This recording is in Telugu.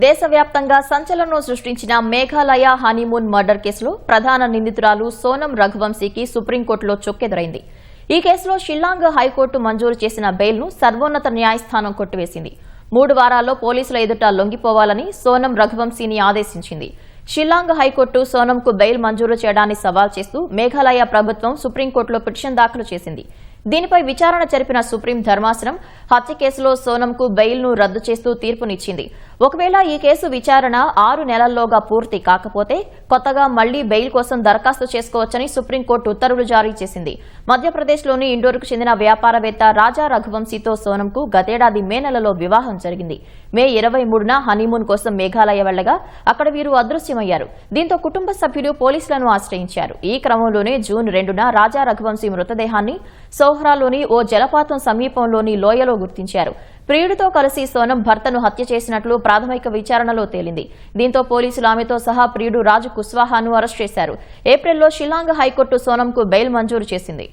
దేశవ్యాప్తంగా సంచలనం సృష్టించిన మేఘాలయ హనీమూన్ మర్డర్ కేసులో ప్రధాన నిందితురాలు సోనం రఘువంశీకి సుప్రీంకోర్టులో చొక్కెదురైంది. ఈ కేసులో షిల్లాంగ్ హైకోర్టు మంజూరు చేసిన బెయిల్ను సర్వోన్నత న్యాయస్థానం కొట్టివేసింది. 3 వారాల్లో పోలీసుల ఎదుట లొంగిపోవాలని సోనం రఘువంశీని ఆదేశించింది. షిల్లాంగ్ హైకోర్టు సోనంకు బెయిల్ మంజూరు చేయడాన్ని సవాల్ చేస్తూ మేఘాలయ ప్రభుత్వం సుప్రీంకోర్టులో పిటిషన్ దాఖలు చేసింది. దీనిపై విచారణ జరిపిన సుప్రీం ధర్మాసనం హత్య కేసులో సోనంకు బెయిల్ను రద్దు చేస్తూ తీర్పునిచ్చింది. ఒకవేళ ఈ కేసు విచారణ 6 నెలల్లోగా పూర్తి కాకపోతే కొత్తగా మళ్లీ బెయిల్ కోసం దరఖాస్తు చేసుకోవచ్చని సుప్రీంకోర్టు ఉత్తర్వులు జారీ చేసింది. మధ్యప్రదేశ్లోని ఇండోర్కు చెందిన వ్యాపారవేత్త రాజా రఘువంశీతో సోనంకు గతేడాది మే నెలలో వివాహం జరిగింది. మే 23న హనీమూన్ కోసం మేఘాలయ వెళ్లగా అక్కడ వీరు అదృశ్యమయ్యారు. దీంతో కుటుంబ సభ్యులు పోలీసులను ఆశ్రయించారు. ఈ క్రమంలోనే జూన్ 2న రాజా రఘువంశీ మృతదేహాన్ని సోహ్రాలోని ఓ జలపాతం సమీపంలోని లోయలో గుర్తించారు. ప్రియుడితో కలిసి సోనం భర్తను హత్య చేసినట్లు ప్రాథమిక విచారణలో తేలింది. దీంతో పోలీసులు ఆమెతో సహా ప్రియుడు రాజు కుష్వాహాను అరెస్ట్ చేశారు. ఏప్రిల్లో షిల్లాంగ్ హైకోర్టు సోనంకు బెయిల్ మంజూరు చేసింది.